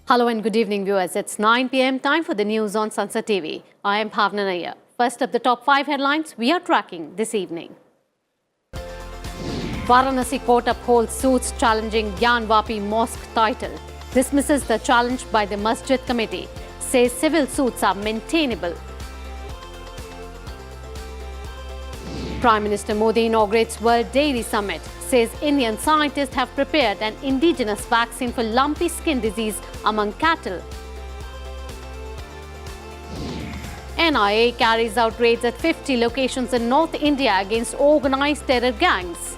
Hello and good evening, viewers. It's 9 p.m. time for the news on Sansad TV. I am Bhawna Nayar. First up, the top 5 headlines we are tracking this evening. Varanasi court upholds suits challenging Gyanvapi mosque title. Dismisses the challenge by the Masjid committee. Says civil suits are maintainable. Prime Minister Modi inaugurates World Dairy Summit. Says Indian scientists have prepared an indigenous vaccine for lumpy skin disease among cattle. NIA carries out raids at 50 locations in North India against organized terror gangs.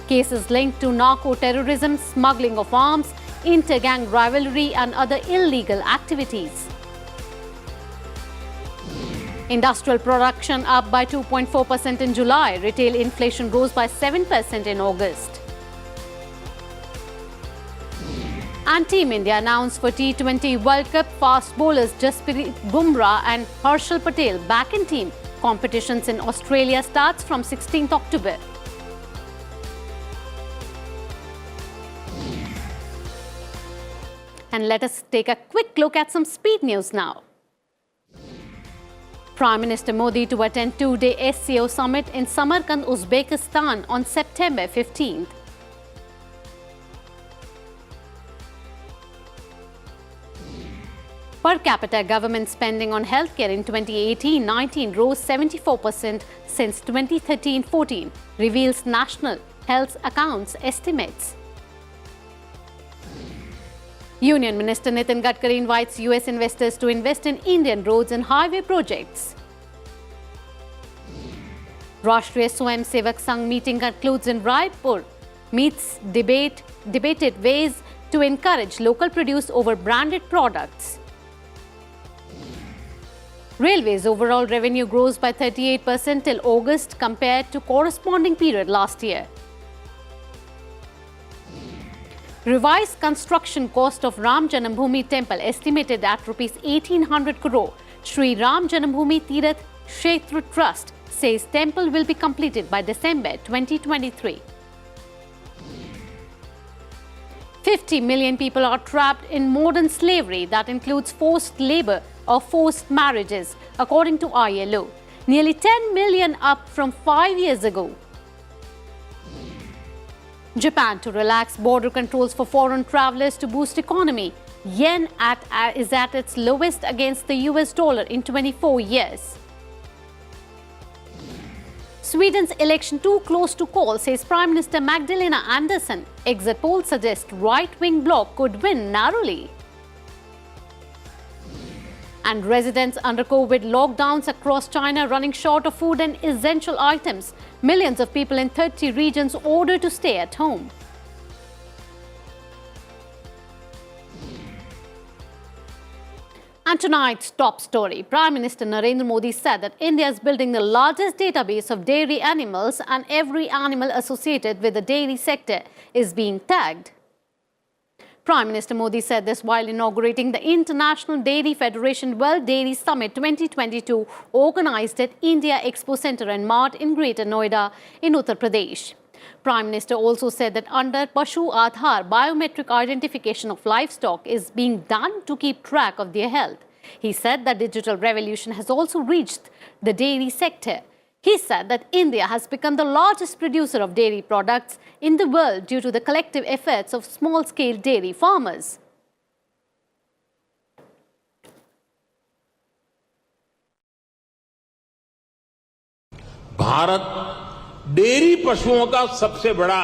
Cases linked to narco-terrorism, smuggling of arms, inter-gang rivalry and other illegal activities. Industrial production up by 2.4% in July. Retail inflation rose by 7% in August. And Team India announced for T20 World Cup fast bowlers Jasprit Bumrah and Harshal Patel back in team. Competitions in Australia starts from 16th October. And let us take a quick look at some speed news now. Prime Minister Modi to attend two-day SCO summit in Samarkand, Uzbekistan on September 15th. Per capita government spending on healthcare in 2018-19 rose 74% since 2013-14, reveals National Health Accounts estimates. Union Minister Nitin Gadkari invites US investors to invest in Indian roads and highway projects. Rashtriya Swayam Sevak Sangh meeting concludes in Raipur. Debated ways to encourage local produce over branded products. Railways overall revenue grows by 38% till August compared to corresponding period last year. Revised construction cost of Ram Janambhoomi Temple estimated at Rs 1800 crore. Shri Ram Janambhoomi Tirath Kshetra Trust says temple will be completed by December 2023. 50 million people are trapped in modern slavery that includes forced labor or forced marriages, according to ILO. Nearly 10 million up from 5 years ago. Japan to relax border controls for foreign travelers to boost economy. Yen is at its lowest against the US dollar in 24 years. Sweden's election too close to call, says Prime Minister Magdalena Andersson. Exit polls suggest right-wing bloc could win narrowly. And residents under COVID lockdowns across China running short of food and essential items. Millions of people in 30 regions ordered to stay at home. And tonight's top story. Prime Minister Narendra Modi said that India is building the largest database of dairy animals and every animal associated with the dairy sector is being tagged. Prime Minister Modi said this while inaugurating the International Dairy Federation World Dairy Summit 2022 organized at India Expo Center and Mart in Greater Noida in Uttar Pradesh. Prime Minister also said that under Pashu Aadhaar, biometric identification of livestock is being done to keep track of their health. He said that digital revolution has also reached the dairy sector. He said that India has become the largest producer of dairy products in the world due to the collective efforts of small-scale dairy farmers. Bharat dairy पशुओं का सबसे बड़ा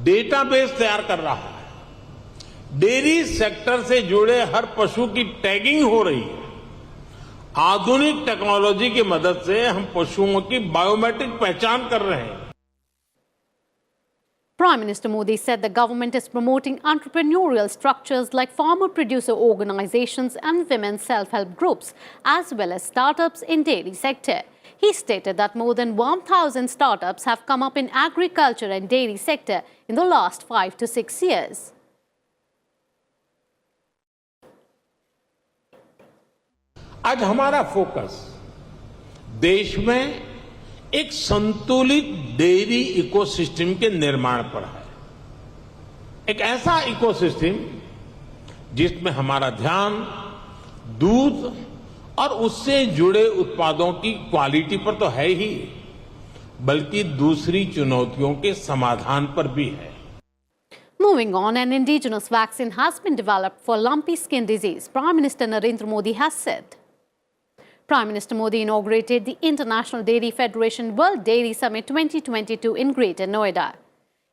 database तैयार कर रहा है। Dairy sector से जुड़े हर पशु की टैगिंग हो रही है। आधुनिक टेक्नोलॉजी की मदद से हम पशुओं की बायोमेट्रिक पहचान कर रहे हैं। Prime Minister Modi said the government is promoting entrepreneurial structures like farmer-producer organizations and women's self-help groups, as well as startups in dairy sector. He stated that more than 1,000 startups have come up in agriculture and dairy sector in the last 5 to 6 years. आज हमारा focus देश में एक संतुलित dairy ecosystem के निर्माण पर है। एक ऐसा इकोसिस्टम जिसमें हमारा ध्यान दूध और उससे जुड़े उत्पादों की क्वालिटी पर तो है ही, बल्कि दूसरी चुनौतियों के समाधान पर भी है। Moving on, an indigenous vaccine has been developed for lumpy skin disease, Prime Minister Narendra Modi has said. Prime Minister Modi inaugurated the International Dairy Federation World Dairy Summit 2022 in Greater Noida.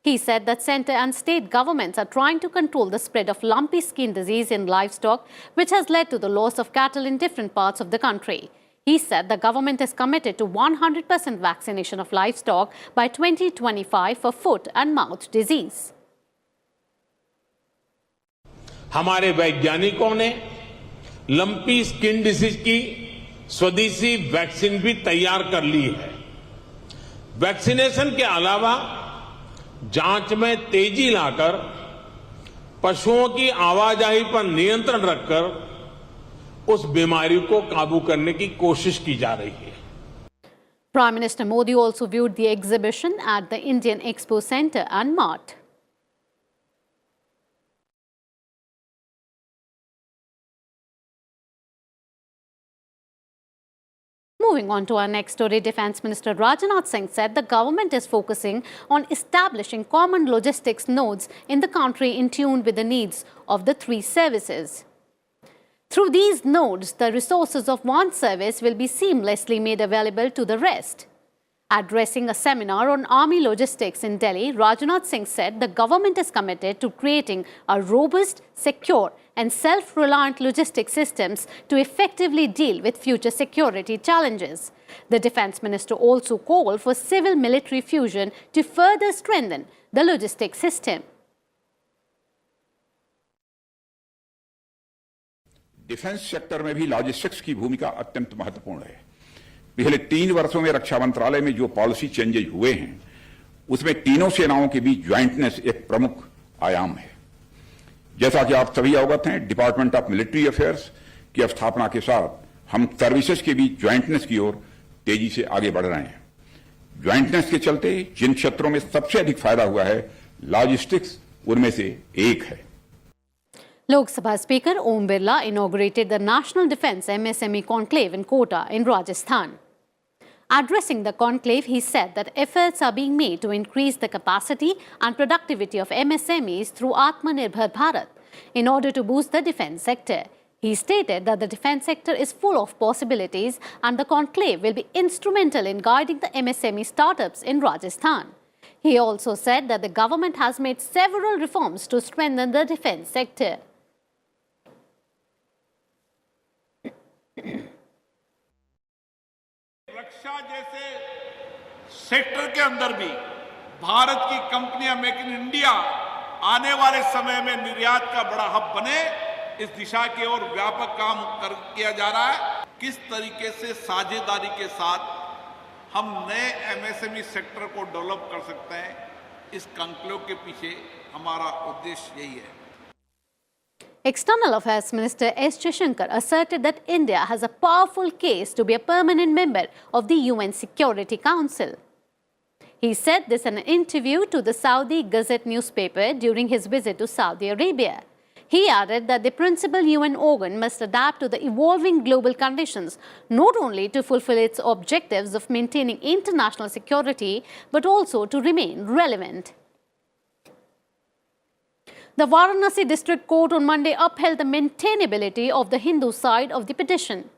He said that centre and state governments are trying to control the spread of lumpy skin disease in livestock, which has led to the loss of cattle in different parts of the country. He said the government is committed to 100% vaccination of livestock by 2025 for foot and mouth disease. हमारे वैज्ञानिकों ने lumpy skin disease की स्वदेशी vaccine भी तैयार कर ली है। Vaccination के अलावा जांच में तेजी लाकर पशुओं की आवाजाही पर नियंत्रण रखकर उस बीमारी को काबू करने की कोशिश की जा रही है। Prime Minister Modi also viewed the exhibition at the Indian Expo Centre and Mart. Moving on to our next story, Defence Minister Rajnath Singh said the government is focusing on establishing common logistics nodes in the country in tune with the needs of the three services. Through these nodes, the resources of one service will be seamlessly made available to the rest. Addressing a seminar on army logistics in Delhi, Rajnath Singh said the government is committed to creating a robust, secure and self-reliant logistics systems to effectively deal with future security challenges. The Defence Minister also called for civil-military fusion to further strengthen the logistics system. Defence sector में भी logistics की भूमिका अत्यंत महत्वपूर्ण है। पिछले 3 वर्षों में रक्षा मंत्रालय में जो पॉलिसी चेंजेज हुए हैं, उसमें तीनों सेनाओं के बीच ज्वाइंटनेस एक प्रमुख आयाम है। जैसा कि आप सभी अवगत हैं, डिपार्टमेंट ऑफ मिलिट्री अफेयर्स की स्थापना के साथ हम सर्विसेज के बीच ज्वाइंटनेस की ओर तेजी से आगे बढ़ रहे हैं। ज्वाइंटनेस के चलते जिन क्षेत्रों में सबसे अधिक फायदा हुआ है, लॉजिस्टिक्स उनमें से एक है। Lok Sabha Speaker Om Birla inaugurated the National Defence MSME Conclave in Kota in Rajasthan. Addressing the conclave, he said that efforts are being made to increase the capacity and productivity of MSMEs through Atmanirbhar Bharat in order to boost the defence sector. He stated that the defence sector is full of possibilities and the conclave will be instrumental in guiding the MSME startups in Rajasthan. He also said that the government has made several reforms to strengthen the defence sector. रक्षा जैसे sector के अंदर भी भारत की कंपनियां make in India आने वाले समय में निर्यात का बड़ा हब बने, इस दिशा की ओर व्यापक काम किया जा रहा है। किस तरीके से साझेदारी के साथ हम नए एमएसएमई सेक्टर को डेवलप कर सकते हैं, इस कंक्लेव के पीछे हमारा उद्देश्य यही है। External Affairs Minister S. Jaishankar asserted that India has a powerful case to be a permanent member of the UN Security Council. He said this in an interview to the Saudi Gazette newspaper during his visit to Saudi Arabia. He added that the principal UN organ must adapt to the evolving global conditions, not only to fulfill its objectives of maintaining international security, but also to remain relevant. The Varanasi District Court on Monday upheld the maintainability of the Hindu side of the petition.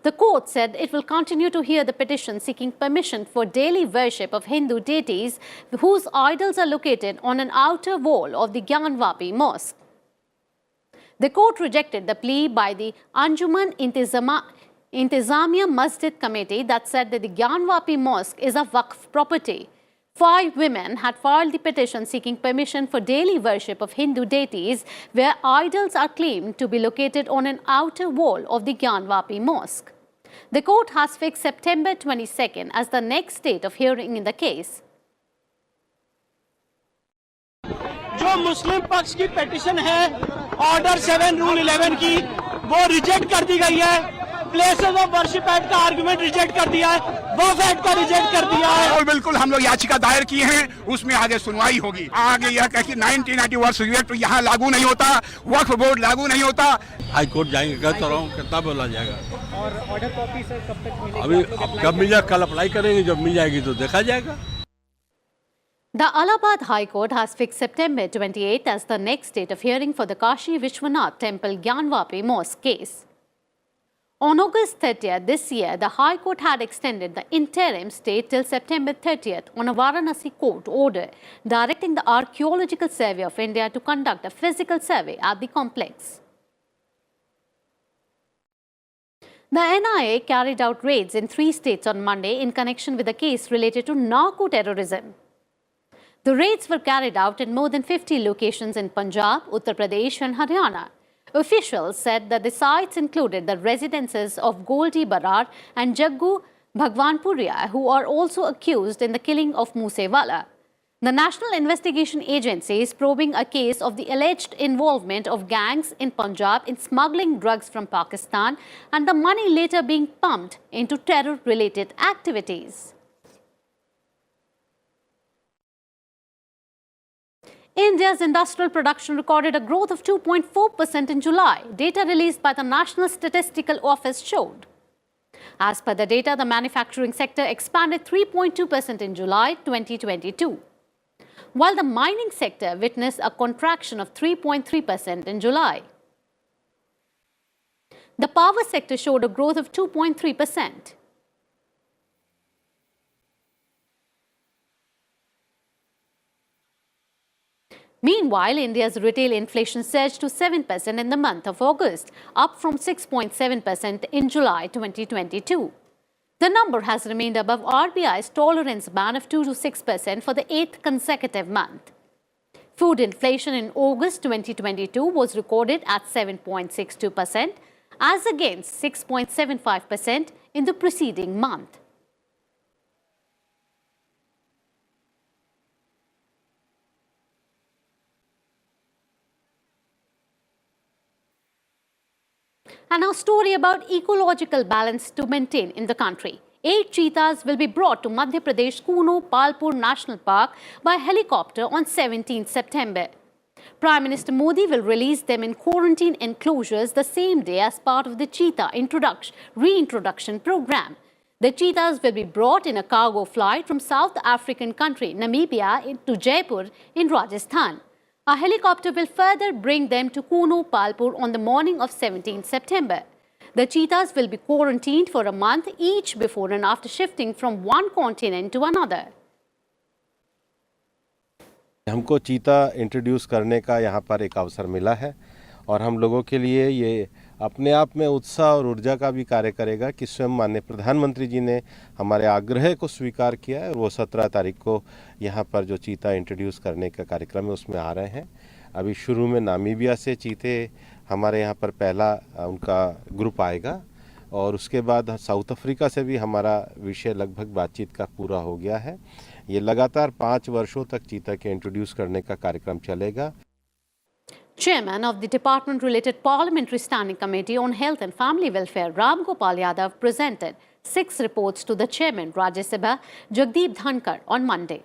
The court said it will continue to hear the petition seeking permission for daily worship of Hindu deities whose idols are located on an outer wall of the Gyanvapi Mosque. The court rejected the plea by the Anjuman Intizamiya Masjid Committee that said that the Gyanvapi Mosque is a Waqf property. 5 women had filed the petition seeking permission for daily worship of Hindu deities where idols are claimed to be located on an outer wall of the Gyanvapi Mosque. The court has fixed September 22nd as the next date of hearing in the case. जो मुस्लिम पक्ष की petition है order 7 rule 11 की, वो reject कर दी गई है। Places of worship act का आर्गुमेंट रिजेक्ट कर दिया है, वक्फ एक्ट को रिजेक्ट कर दिया है। और बिल्कुल हम लोग याचिका दायर की है, उसमें आगे सुनवाई होगी। आगे यह कह कि 1980 वर्शिप एक्ट यहाँ लागू नहीं होता, वक्फ बोर्ड लागू नहीं होता। हाई कोर्ट जाएंगे, कहता रहा हूँ, कितना बोला जाएगा। और ऑर्डर कॉपी सर कब तक मिलेगी? अभी कब मिल जाए, कल अप्लाई करेंगे, जब मिल जाएगी तो देखा जाएगा। The Allahabad High Court has fixed September 28th as the next date of hearing for the Kashi Vishwanath Temple Gyanvapi Mosque case. On August 30th this year, the High Court had extended the interim stay till September 30th on a Varanasi court order directing the Archaeological Survey of India to conduct a physical survey at the complex. The NIA carried out raids in 3 states on Monday in connection with a case related to narco-terrorism. The raids were carried out in more than 50 locations in Punjab, Uttar Pradesh and Haryana. Officials said that the sites included the residences of Goldie Barar and Jaggu Bhagwanpuria, who are also accused in the killing of Moosewala. The National Investigation Agency is probing a case of the alleged involvement of gangs in Punjab in smuggling drugs from Pakistan and the money later being pumped into terror-related activities. India's industrial production recorded a growth of 2.4% in July. Data released by the National Statistical Office showed. As per the data, the manufacturing sector expanded 3.2% in July 2022, while the mining sector witnessed a contraction of 3.3% in July. The power sector showed a growth of 2.3%. Meanwhile, India's retail inflation surged to 7% in the month of August, up from 6.7% in July 2022. The number has remained above RBI's tolerance band of 2 to 6% for the 8th consecutive month. Food inflation in August 2022 was recorded at 7.62%, as against 6.75% in the preceding month. And now, story about ecological balance to maintain in the country. 8 cheetahs will be brought to Madhya Pradesh Kuno Palpur National Park by helicopter on 17 September. Prime Minister Modi will release them in quarantine enclosures the same day as part of the cheetah reintroduction program. The cheetahs will be brought in a cargo flight from South African country Namibia to Jaipur in Rajasthan. A helicopter will further bring them to Kuno Palpur on the morning of 17 September. The cheetahs will be quarantined for a month each before and after shifting from one continent to another. हमको चीता introduce करने का यहाँ पर एक अवसर मिला है और हम लोगों के लिए ये अपने आप में उत्साह और ऊर्जा का भी कार्य करेगा कि स्वयं माननीय प्रधानमंत्री जी ने हमारे आग्रह को स्वीकार किया है और वो 17 तारीख को यहाँ पर जो चीता इंट्रोड्यूस करने का कार्यक्रम है उसमें आ रहे हैं। अभी शुरू में नामीबिया से चीते हमारे यहाँ पर पहला उनका ग्रुप आएगा और उसके बाद साउथ अफ्रीका से भी हमारा विषय लगभग बातचीत का पूरा हो गया है। ये लगातार 5 वर्षों तक चीता के इंट्रोड्यूस करने का कार्यक्रम चलेगा। Chairman of the Department-related Parliamentary Standing Committee on Health and Family Welfare, Ram Gopal Yadav, presented 6 reports to the Chairman, Rajya Sabha, Jagdeep Dhankar, on Monday.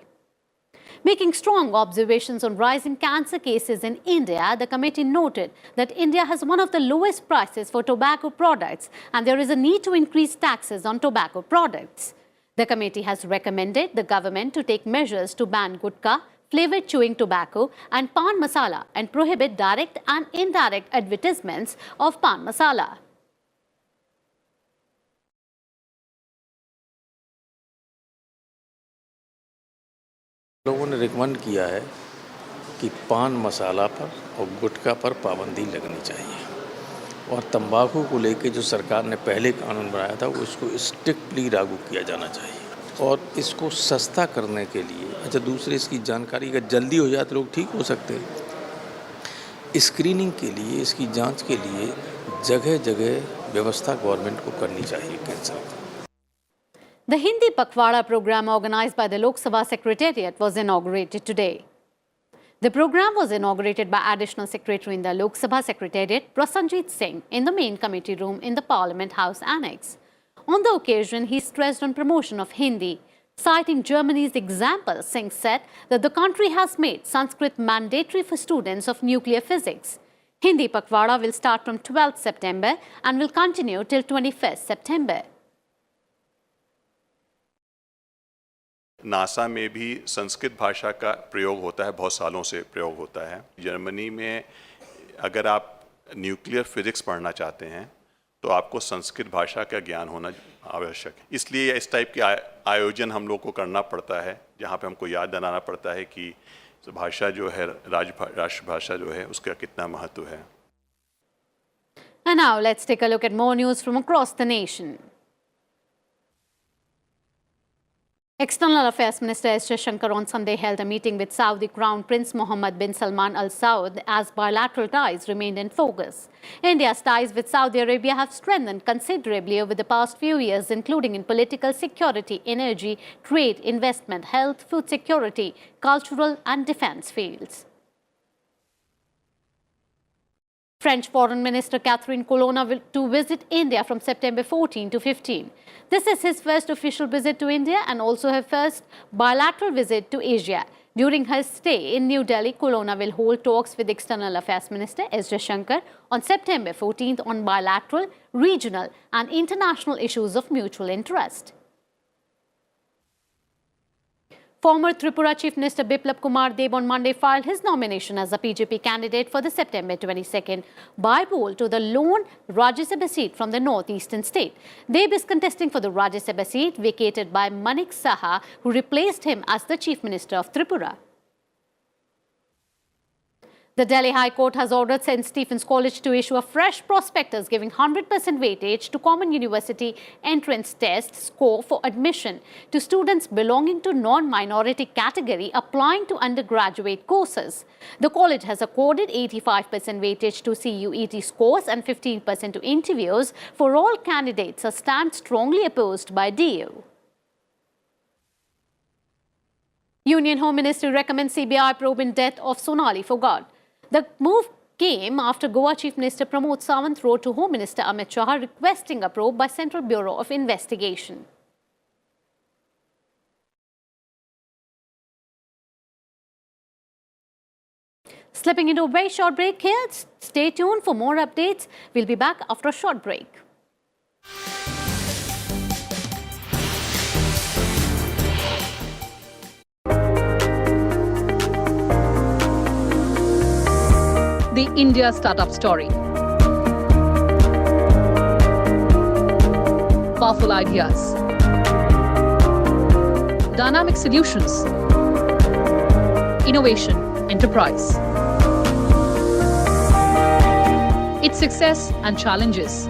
Making strong observations on rising cancer cases in India, the committee noted that India has one of the lowest prices for tobacco products and there is a need to increase taxes on tobacco products. The committee has recommended the government to take measures to ban gutka, flavored chewing tobacco and pan masala and prohibit direct and indirect advertisements of pan masala. लोगों ने recommend किया है कि पान मसाला पर और गुटखा पर पाबंदी लगनी चाहिए और तंबाकू को लेकर जो सरकार ने पहले कानून बनाया था उसको स्ट्रिक्टली लागू किया जाना चाहिए और इसको सस्ता करने के लिए अच्छा दूसरे इसकी जानकारी अगर जल्दी हो जाए तो लोग ठीक हो सकते हैं। स्क्रीनिंग के लिए इसकी जांच के लिए जगह जगह व्यवस्था गवर्नमेंट को करनी चाहिए कैंसर की। The Hindi Pakhwada program organized by the Lok Sabha Secretariat was inaugurated today. The program was inaugurated by Additional Secretary in the Lok Sabha Secretariat, Prasanjit Singh, in the main committee room in the Parliament House Annex. On the occasion, he stressed on promotion of Hindi. Citing Germany's example, Singh said that the country has made Sanskrit mandatory for students of nuclear physics. Hindi Pakhwada will start from 12th September and will continue till 21st September. NASA में भी संस्कृत भाषा का प्रयोग होता है, बहुत सालों से प्रयोग होता है। जर्मनी में अगर आप न्यूक्लियर फिजिक्स पढ़ना चाहते हैं तो आपको संस्कृत भाषा का ज्ञान होना आवश्यक है। इसलिए इस टाइप के आयोजन हम लोग को करना पड़ता है, जहाँ पे हमको याद दिलाना पड़ता है कि भाषा जो है, राष्ट्रभाषा जो है, उसका कितना महत्व है। And now let's take a look at more news from across the nation. External Affairs Minister Isha on Sunday held a meeting with Saudi Crown Prince Mohammed bin Salman Al Saud as bilateral ties remained in focus. India's ties with Saudi Arabia have strengthened considerably over the past few years, including in political, security, energy, trade, investment, health, food security, cultural and defense fields. French Foreign Minister Catherine Colonna will to visit India from September 14 to 15. This is his first official visit to India and also her first bilateral visit to Asia. During her stay in New Delhi, Colonna will hold talks with External Affairs Minister S. Jaishankar on September 14th on bilateral, regional and international issues of mutual interest. Former Tripura Chief Minister Biplab Kumar Deb on Monday filed his nomination as a BJP candidate for the September 22nd by-poll to the lone Rajya Sabha seat from the northeastern state. Deb is contesting for the Rajya Sabha seat vacated by Manik Saha, who replaced him as the Chief Minister of Tripura. The Delhi High Court has ordered St. Stephen's College to issue a fresh prospectus giving 100% weightage to Common University entrance test score for admission to students belonging to non-minority category applying to undergraduate courses. The college has accorded 85% weightage to CUET scores and 15% to interviews for all candidates, a stand strongly opposed by DU. Union Home Ministry recommends CBI probe in death of Sonali Fogart. The move came after Goa Chief Minister Pramod Sawant wrote to Home Minister Amit Shah requesting a probe by Central Bureau of Investigation. Slipping into a very short break here. Stay tuned for more updates. We'll be back after a short break. The India Startup Story. Powerful ideas. Dynamic solutions. Innovation, enterprise. Its success and challenges.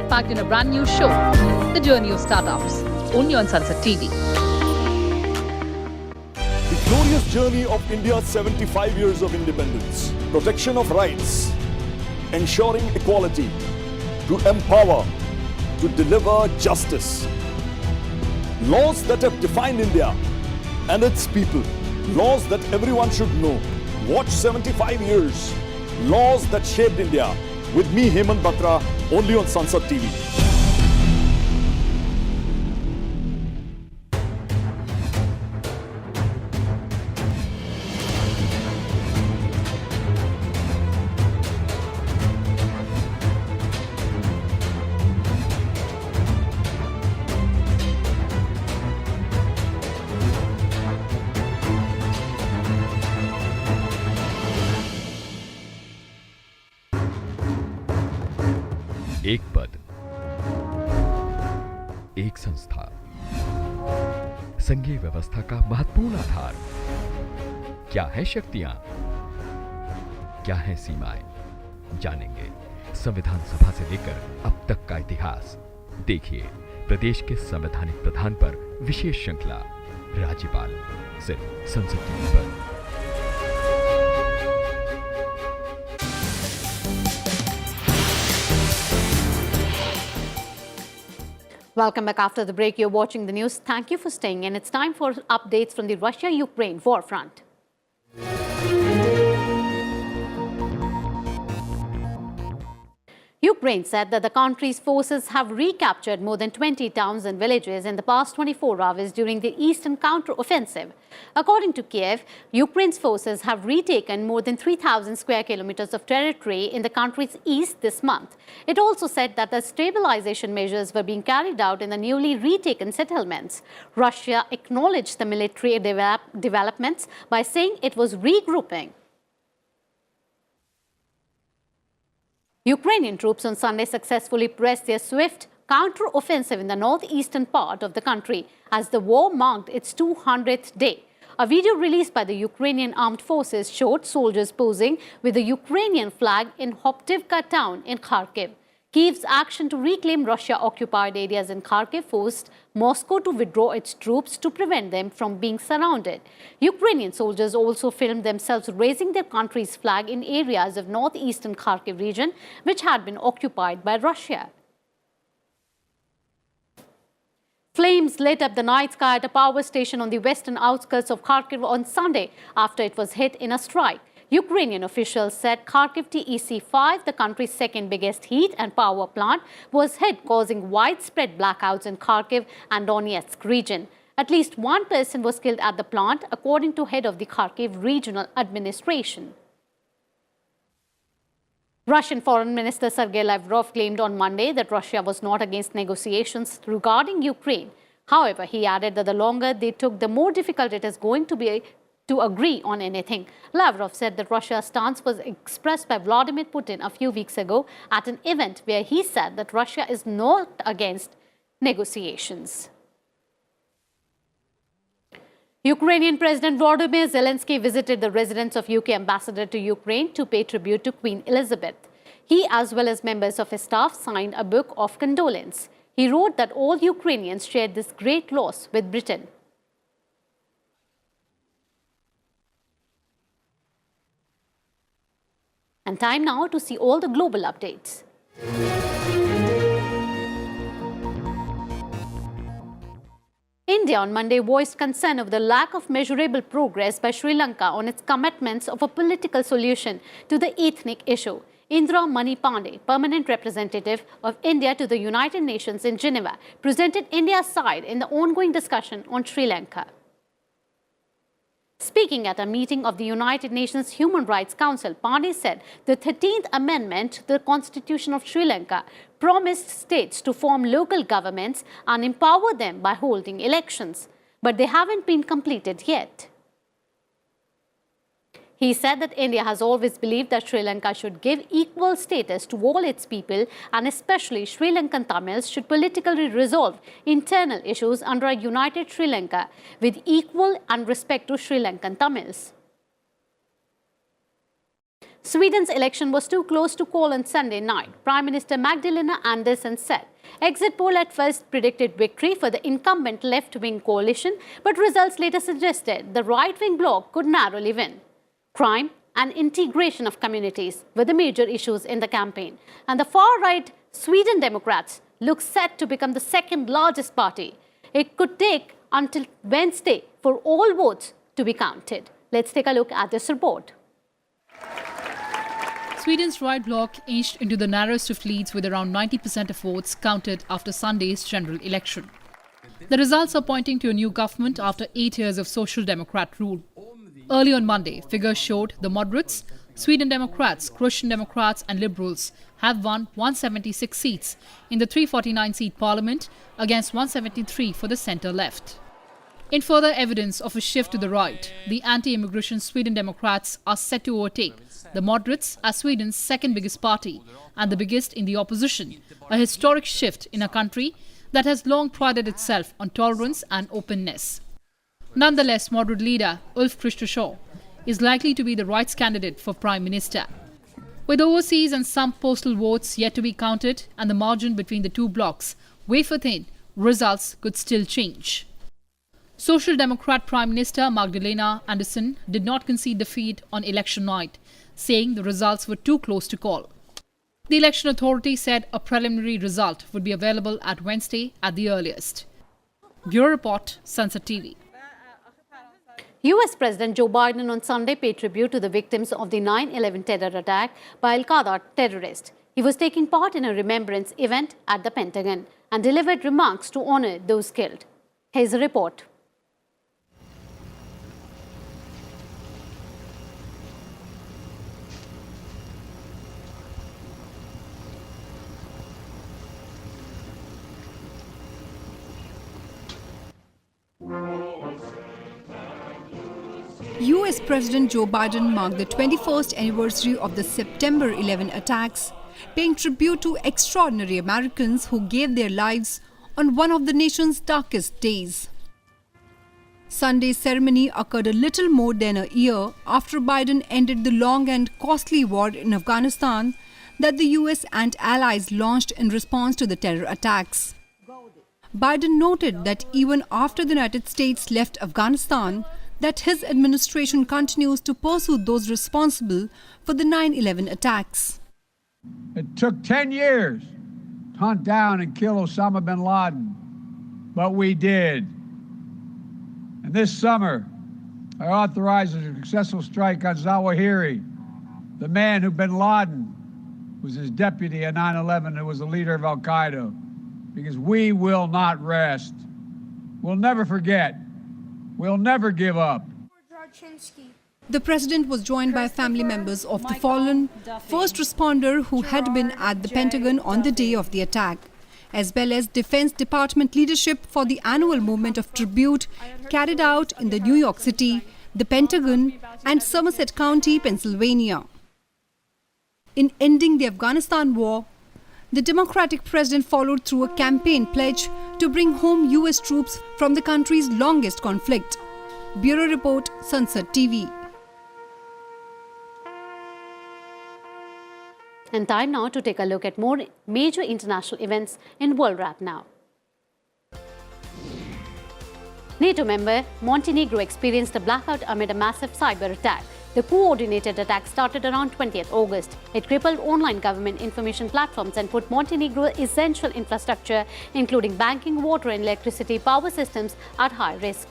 Packed in a brand new show, The Journey of Startups, only on Sansad TV. The glorious journey of India's 75 years of independence, protection of rights, ensuring equality, to empower, to deliver justice. Laws that have defined India and its people, laws that everyone should know. Watch 75 years, laws that shaped India. With me, Hemant Batra, only on Sansad TV. एक पद, एक संस्था, संघीय व्यवस्था का महत्वपूर्ण आधार। क्या है शक्तियां, क्या है सीमाएं, जानेंगे संविधान सभा से लेकर अब तक का इतिहास। देखिए प्रदेश के संवैधानिक प्रधान पर विशेष श्रृंखला राज्यपाल, सिर्फ संसद टीवी पर। Welcome back after the break. You're watching the news. Thank you for staying in. It's time for updates from the Russia-Ukraine war front. Ukraine said that the country's forces have recaptured more than 20 towns and villages in the past 24 hours during the eastern counter-offensive. According to Kiev, Ukraine's forces have retaken more than 3,000 square kilometers of territory in the country's east this month. It also said that the stabilization measures were being carried out in the newly retaken settlements. Russia acknowledged the military developments by saying it was regrouping. Ukrainian troops on Sunday successfully pressed their swift counter-offensive in the northeastern part of the country as the war marked its 200th day. A video released by the Ukrainian armed forces showed soldiers posing with the Ukrainian flag in Hoptivka town in Kharkiv. Kyiv's action to reclaim Russia-occupied areas in Kharkiv forced Moscow to withdraw its troops to prevent them from being surrounded. Ukrainian soldiers also filmed themselves raising their country's flag in areas of northeastern Kharkiv region, which had been occupied by Russia. Flames lit up the night sky at a power station on the western outskirts of Kharkiv on Sunday after it was hit in a strike. Ukrainian officials said Kharkiv TEC-5, the country's second biggest heat and power plant, was hit, causing widespread blackouts in Kharkiv and Donetsk region. At least one person was killed at the plant, according to head of the Kharkiv regional administration. Russian Foreign Minister Sergei Lavrov claimed on Monday that Russia was not against negotiations regarding Ukraine. However, he added that the longer they took, the more difficult it is going to be to agree on anything. Lavrov said that Russia's stance was expressed by Vladimir Putin a few weeks ago at an event where he said that Russia is not against negotiations. Ukrainian President Volodymyr Zelensky visited the residence of UK ambassador to Ukraine to pay tribute to Queen Elizabeth. He, as well as members of his staff, signed a book of condolence. He wrote that all Ukrainians shared this great loss with Britain. And time now to see all the global updates. India on Monday voiced concern over the lack of measurable progress by Sri Lanka on its commitments of a political solution to the ethnic issue. Indra Mani Pandey, permanent representative of India to the United Nations in Geneva, presented India's side in the ongoing discussion on Sri Lanka. Speaking at a meeting of the United Nations Human Rights Council, Pandey said the 13th Amendment to the Constitution of Sri Lanka promised states to form local governments and empower them by holding elections, but they haven't been completed yet. He said that India has always believed that Sri Lanka should give equal status to all its people, and especially Sri Lankan Tamils should politically resolve internal issues under a united Sri Lanka with equal and respect to Sri Lankan Tamils. Sweden's election was too close to call on Sunday night. Prime Minister Magdalena Andersson said exit poll at first predicted victory for the incumbent left-wing coalition, but results later suggested the right-wing bloc could narrowly win. Crime and integration of communities were the major issues in the campaign, and the far-right Sweden Democrats look set to become the second largest party. It could take until Wednesday for all votes to be counted. Let's take a look at this report. Sweden's right bloc inched into the narrowest of leads with around 90% of votes counted after Sunday's general election. The results are pointing to a new government after 8 years of Social Democrat rule. Early on Monday, figures showed the moderates, Sweden Democrats, Christian Democrats and Liberals have won 176 seats in the 349-seat parliament against 173 for the centre-left. In further evidence of a shift to the right, the anti-immigration Sweden Democrats are set to overtake the moderates as Sweden's second biggest party and the biggest in the opposition, a historic shift in a country that has long prided itself on tolerance and openness. Nonetheless, moderate leader Ulf Kristersson is likely to be the right's candidate for Prime Minister. With overseas and some postal votes yet to be counted and the margin between the two blocs wafer thin, results could still change. Social Democrat Prime Minister Magdalena Andersson did not concede defeat on election night, saying the results were too close to call. The election authority said a preliminary result would be available at Wednesday at the earliest. Bureau Report, Sansad TV. US President Joe Biden on Sunday paid tribute to the victims of the 9/11 terror attack by Al-Qaeda terrorists. He was taking part in a remembrance event at the Pentagon and delivered remarks to honor those killed. Here's a report. US President Joe Biden marked the 21st anniversary of the September 11 attacks, paying tribute to extraordinary Americans who gave their lives on one of the nation's darkest days. Sunday's ceremony occurred a little more than a year after Biden ended the long and costly war in Afghanistan that the US and allies launched in response to the terror attacks. Biden noted that even after the United States left Afghanistan, that his administration continues to pursue those responsible for the 9/11 attacks. It took 10 years to hunt down and kill Osama bin Laden, but we did. And this summer, I authorized a successful strike on Zawahiri, the man who bin Laden was his deputy at 9/11 and was the leader of Al-Qaeda, because we will not rest. We'll never forget. We'll never give up. The president was joined by family members of the fallen first responder who had been at the Pentagon on the day of the attack, as well as Defense Department leadership for the annual movement of tribute carried out in the New York City, the Pentagon, and Somerset County, Pennsylvania. In ending the Afghanistan war, the Democratic president followed through a campaign pledge to bring home US troops from the country's longest conflict. Bureau Report, Sansad TV. And time now to take a look at more major international events in World Wrap Now. NATO member Montenegro experienced a blackout amid a massive cyber attack. The coordinated attack started around 20th August. It crippled online government information platforms and put Montenegro's essential infrastructure, including banking, water and electricity power systems, at high risk.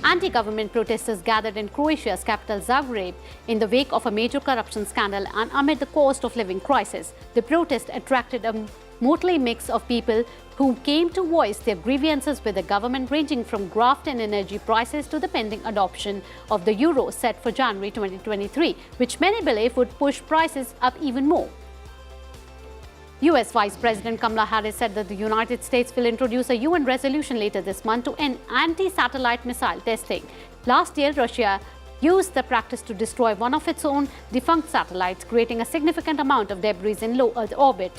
Anti-government protesters gathered in Croatia's capital Zagreb in the wake of a major corruption scandal and amid the cost of living crisis. The protest attracted a motley mix of people who came to voice their grievances with the government, ranging from graft and energy prices to the pending adoption of the euro set for January 2023, which many believe would push prices up even more. US Vice President Kamala Harris said that the United States will introduce a UN resolution later this month to end anti-satellite missile testing. Last year, Russia used the practice to destroy one of its own defunct satellites, creating a significant amount of debris in low Earth orbit.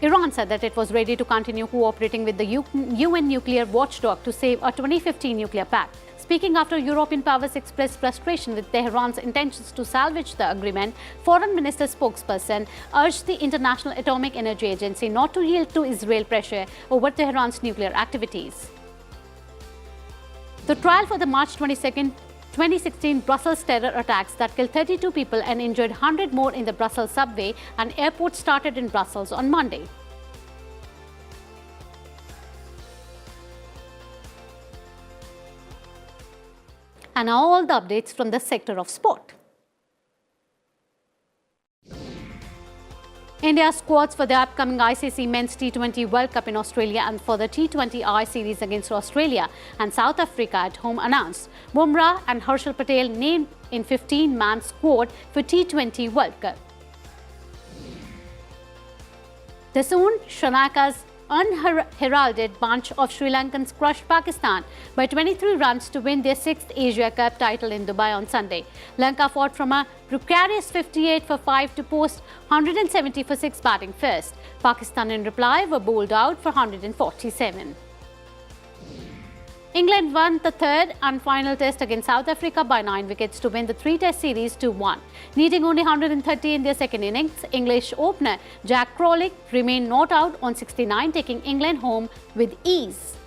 Iran said that it was ready to continue cooperating with the UN nuclear watchdog to save a 2015 nuclear pact. Speaking after European powers expressed frustration with Tehran's intentions to salvage the agreement, Foreign Minister spokesperson urged the International Atomic Energy Agency not to yield to Israel pressure over Tehran's nuclear activities. The trial for the March 22nd, 2016 Brussels terror attacks that killed 32 people and injured 100 more in the Brussels subway and airport started in Brussels on Monday. And now all the updates from the sector of sport. India squads for the upcoming ICC Men's T20 World Cup in Australia and for the T20I series against Australia and South Africa at home announced. Bhawna and Harshal Patel named in 15-man squad for T20 World Cup. The soon Shanaka's unheralded bunch of Sri Lankans crushed Pakistan by 23 runs to win their 6th Asia Cup title in Dubai on Sunday. Lanka fought from a precarious 58 for 5 to post 170 for 6 batting first. Pakistan in reply were bowled out for 147. England won the third and final test against South Africa by 9 wickets to win the 3-test series 2-1. Needing only 130 in their second innings, English opener Jack Crowley remained not out on 69, taking England home with ease.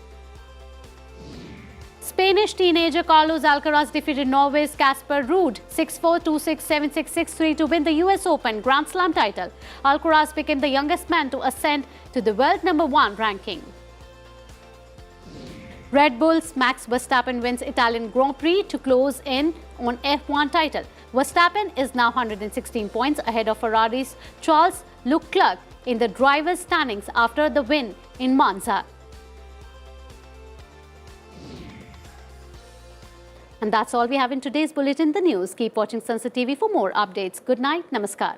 Spanish teenager Carlos Alcaraz defeated Norway's Casper Ruud 6-4, 2-6, 7-6, 6-3 to win the US Open Grand Slam title. Alcaraz became the youngest man to ascend to the world #1 ranking. Red Bull's Max Verstappen wins Italian Grand Prix to close in on F1 title. Verstappen is now 116 points ahead of Ferrari's Charles Leclerc in the drivers' standings after the win in Monza. And that's all we have in today's Bulletin, the news. Keep watching Sansad TV for more updates. Good night. Namaskar.